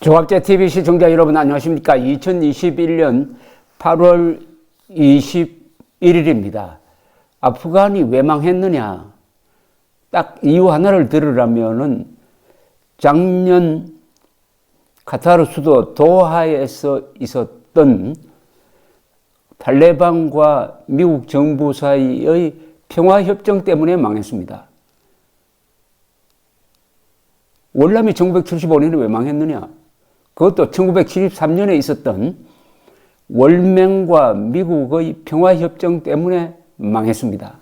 조갑제 TV 시청자 여러분 안녕하십니까? 2021년 8월 21일입니다. 아프간이 왜 망했느냐? 딱 이유 하나를 들으라면은 작년 카타르 수도 도하에서 있었던 탈레반과 미국 정부 사이의 평화협정 때문에 망했습니다. 월남이 1975년에 왜 망했느냐? 그것도 1973년에 있었던 월맹과 미국의 평화협정 때문에 망했습니다.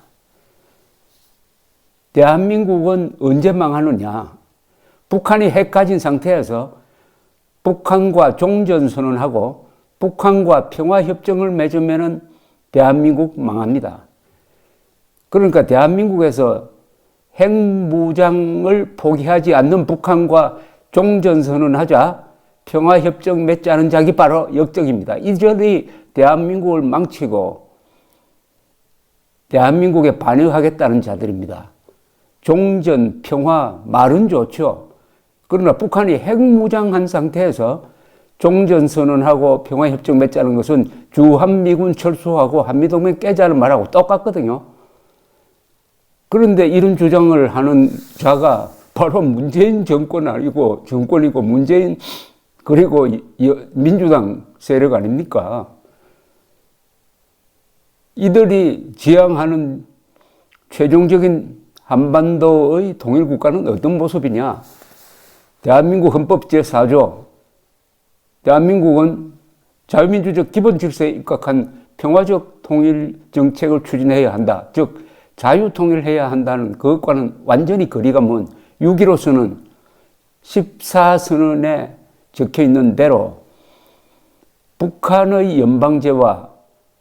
대한민국은 언제 망하느냐? 북한이 핵 가진 상태에서 북한과 종전선언하고 북한과 평화협정을 맺으면 대한민국 망합니다. 그러니까 대한민국에서 핵무장을 포기하지 않는 북한과 종전선언하자 평화협정 맺자는 자기 바로 역적입니다. 이들이 대한민국을 망치고 대한민국에 반역하겠다는 자들입니다. 종전, 평화, 말은 좋죠. 그러나 북한이 핵무장한 상태에서 종전선언하고 평화협정 맺자는 것은 주한미군 철수하고 한미동맹 깨자는 말하고 똑같거든요. 그런데 이런 주장을 하는 자가 바로 문재인 정권이고 문재인 그리고 민주당 세력 아닙니까? 이들이 지향하는 최종적인 한반도의 통일국가는 어떤 모습이냐? 대한민국 헌법 제4조 대한민국은 자유민주적 기본질서에 입각한 평화적 통일 정책을 추진해야 한다. 즉 자유통일해야 한다는 그것과는 완전히 거리가 먼 6.15선언 14선언에 적혀있는 대로 북한의 연방제와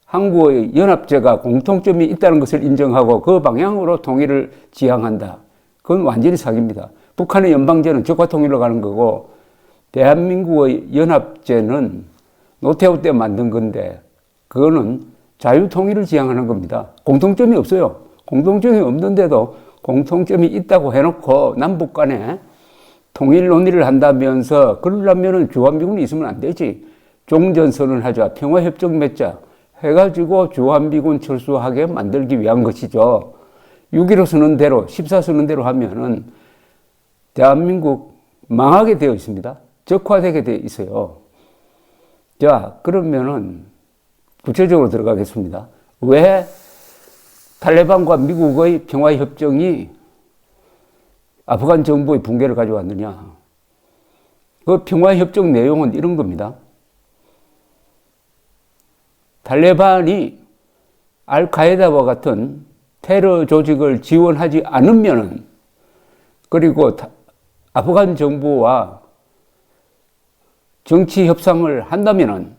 한국의 연합제가 공통점이 있다는 것을 인정하고 그 방향으로 통일을 지향한다. 그건 완전히 사기입니다. 북한의 연방제는 적화통일로 가는 거고 대한민국의 연합제는 노태우 때 만든 건데 그거는 자유통일을 지향하는 겁니다. 공통점이 없어요. 공통점이 없는데도 공통점이 있다고 해놓고 남북 간에 통일 논의를 한다면서 그러려면 주한미군이 있으면 안 되지. 종전선언을 하자, 평화협정 맺자 해가지고 주한미군 철수하게 만들기 위한 것이죠. 6.15 선언대로 14선언대로 하면은 대한민국 망하게 되어 있습니다. 적화되게 되어 있어요. 자, 그러면은 구체적으로 들어가겠습니다. 왜 탈레반과 미국의 평화협정이 아프간 정부의 붕괴를 가져왔느냐. 그 평화협정 내용은 이런 겁니다. 탈레반이 알카에다와 같은 테러 조직을 지원하지 않으면은 그리고 아프간 정부와 정치 협상을 한다면은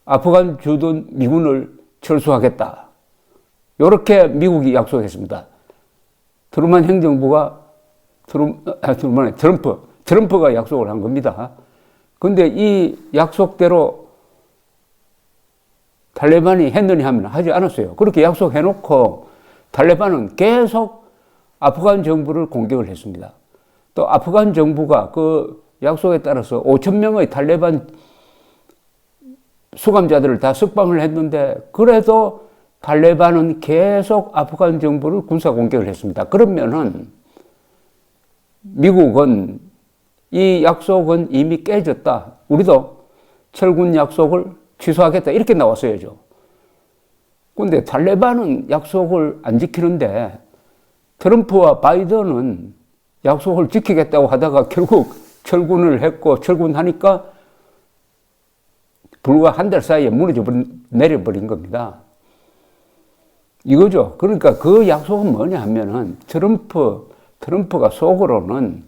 아프간 주둔 미군을 철수하겠다. 이렇게 미국이 약속했습니다. 트루만 행정부가 트럼프가 약속을 한 겁니다. 그런데 이 약속대로 탈레반이 했느냐 하면 하지 않았어요. 그렇게 약속해놓고 탈레반은 계속 아프간 정부를 공격을 했습니다. 또 아프간 정부가 그 약속에 따라서 5,000명의 탈레반 수감자들을 다 석방을 했는데 그래도 탈레반은 계속 아프간 정부를 군사 공격을 했습니다. 그러면은 미국은 이 약속은 이미 깨졌다. 우리도 철군 약속을 취소하겠다. 이렇게 나왔어야죠. 그런데 탈레반은 약속을 안 지키는데 트럼프와 바이든은 약속을 지키겠다고 하다가 결국 철군을 했고 철군하니까 불과 한 달 사이에 내려버린 겁니다. 이거죠. 그러니까 그 약속은 뭐냐 하면은 트럼프가 속으로는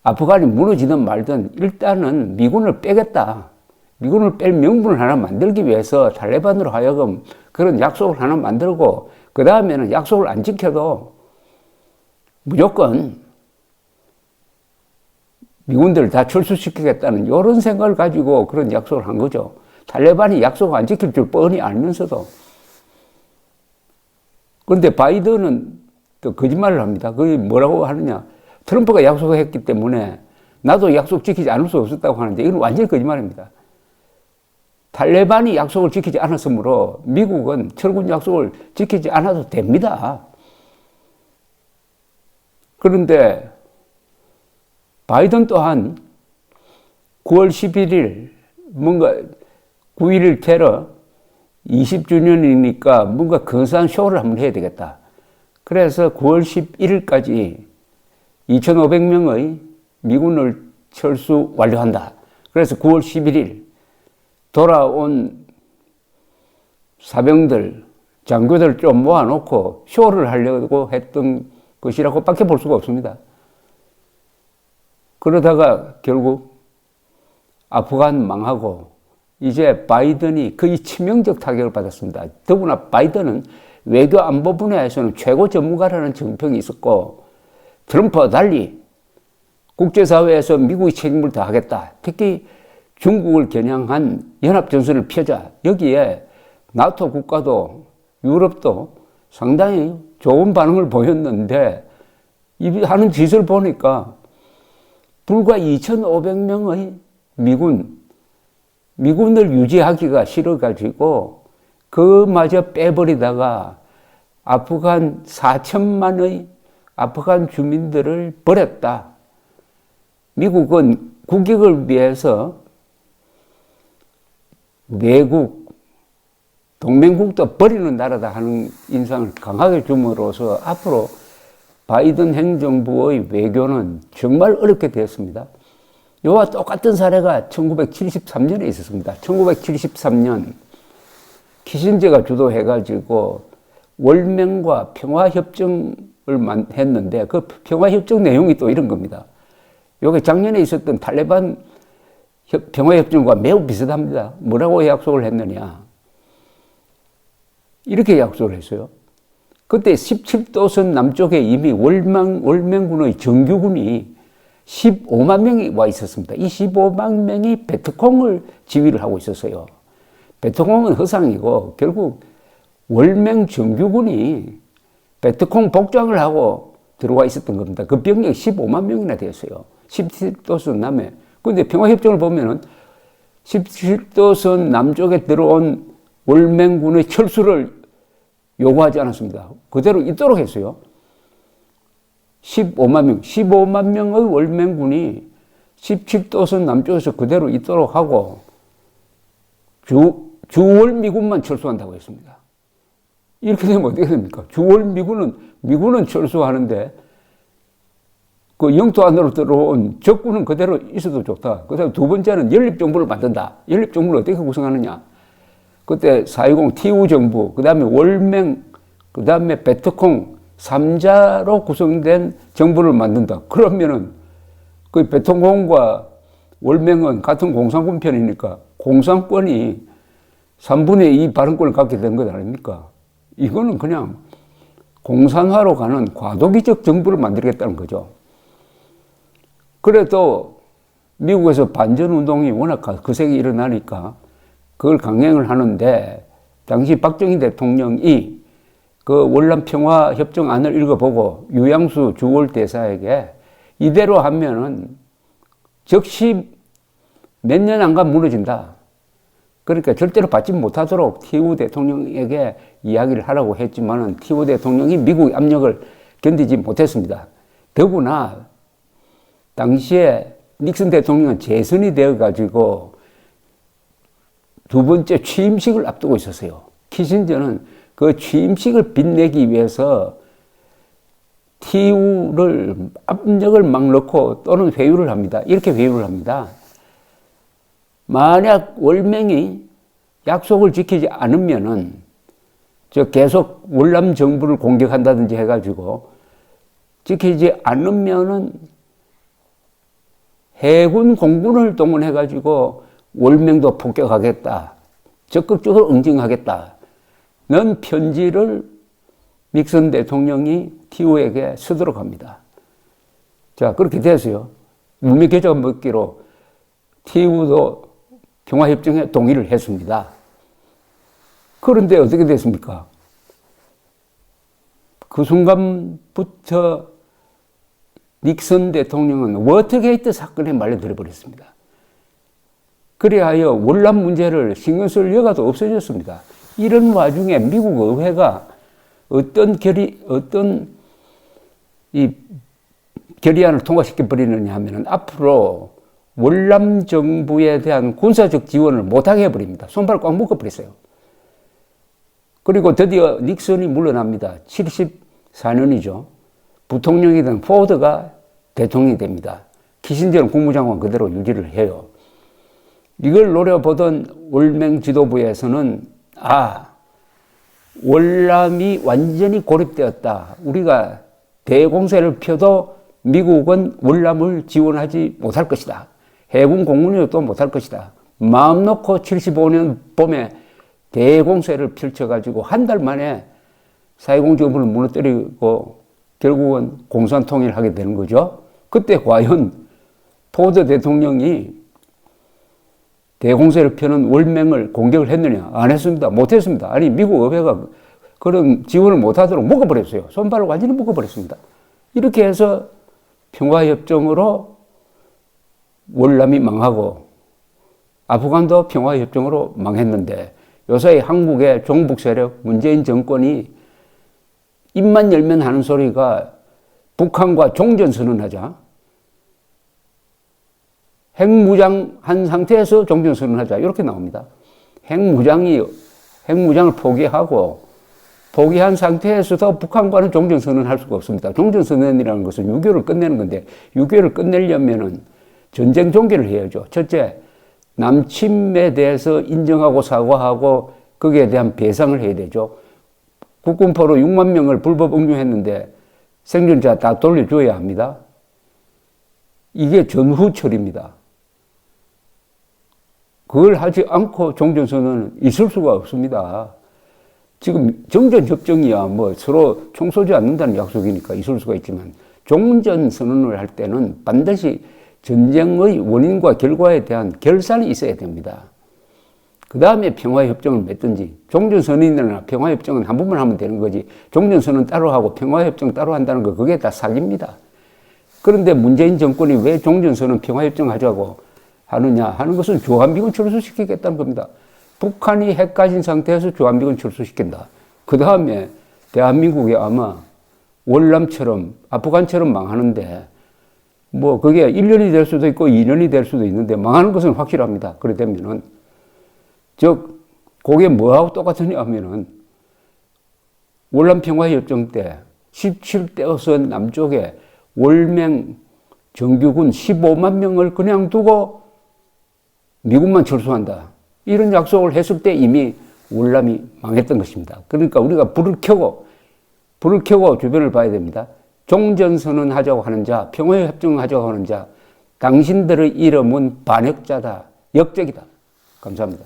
아프간이 무너지든 말든 일단은 미군을 빼겠다. 미군을 뺄 명분을 하나 만들기 위해서 탈레반으로 하여금 그런 약속을 하나 만들고 그 다음에는 약속을 안 지켜도 무조건 미군들을 다 철수시키겠다는 이런 생각을 가지고 그런 약속을 한 거죠. 탈레반이 약속 안 지킬 줄 뻔히 알면서도. 그런데 바이든은 또 거짓말을 합니다. 그게 뭐라고 하느냐. 트럼프가 약속을 했기 때문에 나도 약속 지키지 않을 수 없었다고 하는데 이건 완전히 거짓말입니다. 탈레반이 약속을 지키지 않았으므로 미국은 철군 약속을 지키지 않아도 됩니다. 그런데 바이든 또한 9월 11일 뭔가 9.11 테러 20주년이니까 뭔가 근사한 쇼를 한번 해야 되겠다. 그래서 9월 11일까지 2,500명의 미군을 철수 완료한다. 그래서 9월 11일 돌아온 사병들, 장교들 좀 모아놓고 쇼를 하려고 했던 것이라고 밖에 볼 수가 없습니다. 그러다가 결국 아프간 망하고 이제 바이든이 거의 치명적 타격을 받았습니다. 더구나 바이든은 외교 안보 분야에서는 최고 전문가라는 정평이 있었고 트럼프와 달리 국제사회에서 미국이 책임을 다하겠다. 특히 중국을 겨냥한 연합전선을 펴자. 여기에 나토 국가도 유럽도 상당히 좋은 반응을 보였는데 이 하는 짓을 보니까 불과 2,500명의 미군을 유지하기가 싫어가지고 그마저 빼버리다가 아프간 4천만의 아프간 주민들을 버렸다. 미국은 국익을 위해서 외국, 동맹국도 버리는 나라다 하는 인상을 강하게 줌으로써 앞으로 바이든 행정부의 외교는 정말 어렵게 되었습니다. 이와 똑같은 사례가 1973년에 있었습니다. 1973년 키신저가 주도해가지고 월맹과 평화협정을 했는데 그 평화협정 내용이 또 이런 겁니다. 이게 작년에 있었던 탈레반 평화협정과 매우 비슷합니다. 뭐라고 약속을 했느냐. 이렇게 약속을 했어요. 그때 17도선 남쪽에 이미 월맹군의 정규군이 15만 명이 와 있었습니다. 이 15만 명이 베트콩을 지휘를 하고 있었어요. 베트콩은 허상이고 결국 월맹 정규군이 베트콩 복장을 하고 들어와 있었던 겁니다. 그 병력이 15만 명이나 되었어요. 17도선 남에. 그런데 평화협정을 보면은 17도선 남쪽에 들어온 월맹군의 철수를 요구하지 않았습니다. 그대로 있도록 했어요. 15만 명의 월맹군이 17도선 남쪽에서 그대로 있도록 하고 주월 미군만 철수한다고 했습니다. 이렇게 되면 어떻게 됩니까? 주월 미군은 철수하는데 그 영토 안으로 들어온 적군은 그대로 있어도 좋다. 그 다음에 두 번째는 연립정부를 만든다. 연립정부를 어떻게 구성하느냐? 그때 4.20 TU 정부, 그 다음에 월맹, 그 다음에 베트콩 3자로 구성된 정부를 만든다. 그러면은 그 베트콩과 월맹은 같은 공산군 편이니까 공산권이 3분의 2 발언권을 갖게 된 것 아닙니까? 이거는 그냥 공산화로 가는 과도기적 정부를 만들겠다는 거죠. 그래도 미국에서 반전운동이 워낙 거세게 일어나니까 그걸 강행을 하는데 당시 박정희 대통령이 그 월남평화협정안을 읽어보고 유양수 주월 대사에게 이대로 하면은 즉시 몇 년 안간 무너진다. 그러니까 절대로 받지 못하도록 TU 대통령에게 이야기를 하라고 했지만은 TU 대통령이 미국의 압력을 견디지 못했습니다. 더구나 당시에 닉슨 대통령은 재선이 되어가지고 두 번째 취임식을 앞두고 있었어요. 키신저는 그 취임식을 빛내기 위해서 TU를 압력을 막 넣고 또는 회유를 합니다. 이렇게 회유를 합니다. 만약 월맹이 약속을 지키지 않으면은 계속 월남 정부를 공격한다든지 해가지고 지키지 않으면은 해군 공군을 동원해가지고 월맹도 폭격하겠다. 적극적으로 응징하겠다. 는 편지를 닉슨 대통령이 TU에게 쓰도록 합니다. 자, 그렇게 됐어요. 문명개혁 먹기로 TU도 평화협정에 동의를 했습니다. 그런데 어떻게 됐습니까? 그 순간부터 닉슨 대통령은 워터게이트 사건에 말려들어 버렸습니다. 그리하여 월남 문제를 신경 쓸 여가도 없어졌습니다. 이런 와중에 미국 의회가 어떤 이 결의안을 통과시켜 버리느냐 하면은 앞으로 월남 정부에 대한 군사적 지원을 못하게 해버립니다. 손발을 꽉 묶어버렸어요. 그리고 드디어 닉슨이 물러납니다. 74년이죠. 부통령이던 포드가 대통령이 됩니다. 키신저는 국무장관 그대로 유지를 해요. 이걸 노려보던 월맹 지도부에서는 월남이 완전히 고립되었다. 우리가 대공세를 펴도 미국은 월남을 지원하지 못할 것이다. 해군 공군력도 못할 것이다. 마음 놓고 75년 봄에 대공세를 펼쳐가지고 한 달 만에 사회공정부를 무너뜨리고 결국은 공산통일을 하게 되는 거죠. 그때 과연 포드 대통령이 대공세를 펴는 월맹을 공격을 했느냐? 안 했습니다. 못 했습니다. 아니, 미국 의회가 그런 지원을 못 하도록 묶어버렸어요. 손발을 완전히 묶어버렸습니다. 이렇게 해서 평화협정으로 월남이 망하고 아프간도 평화협정으로 망했는데 요새 한국의 종북 세력 문재인 정권이 입만 열면 하는 소리가 북한과 종전선언하자, 핵무장한 상태에서 종전선언하자 이렇게 나옵니다. 핵무장을 포기한 상태에서도 북한과는 종전선언할 수가 없습니다. 종전선언이라는 것은 6.25를 끝내는 건데 6.25를 끝내려면은 전쟁 종결을 해야죠. 첫째, 남침에 대해서 인정하고 사과하고 거기에 대한 배상을 해야 되죠. 국군포로 6만 명을 불법 응용했는데 생존자 다 돌려줘야 합니다. 이게 전후 처리입니다. 그걸 하지 않고 종전선언은 있을 수가 없습니다. 지금 정전협정이야 뭐 서로 총 쏘지 않는다는 약속이니까 있을 수가 있지만 종전선언을 할 때는 반드시 전쟁의 원인과 결과에 대한 결산이 있어야 됩니다. 그 다음에 평화협정을 맺든지, 종전선언이나 평화협정은 한 번만 하면 되는 거지, 종전선언 따로 하고 평화협정 따로 한다는 거, 그게 다 사기입니다. 그런데 문재인 정권이 왜 종전선언 평화협정 하자고 하느냐 하는 것은 주한미군 철수시키겠다는 겁니다. 북한이 핵 가진 상태에서 주한미군 철수시킨다. 그 다음에 대한민국이 아마 월남처럼, 아프간처럼 망하는데, 뭐 그게 1년이 될 수도 있고 2년이 될 수도 있는데 망하는 것은 확실합니다. 그래 되면은 즉 그게 뭐하고 똑같으냐 하면은 월남평화협정 때 17대 남쪽에 월맹 정규군 15만 명을 그냥 두고 미군만 철수한다. 이런 약속을 했을 때 이미 월남이 망했던 것입니다. 그러니까 우리가 불을 켜고 주변을 봐야 됩니다. 종전선언 하자고 하는 자, 평화협정 하자고 하는 자, 당신들의 이름은 반역자다, 역적이다. 감사합니다.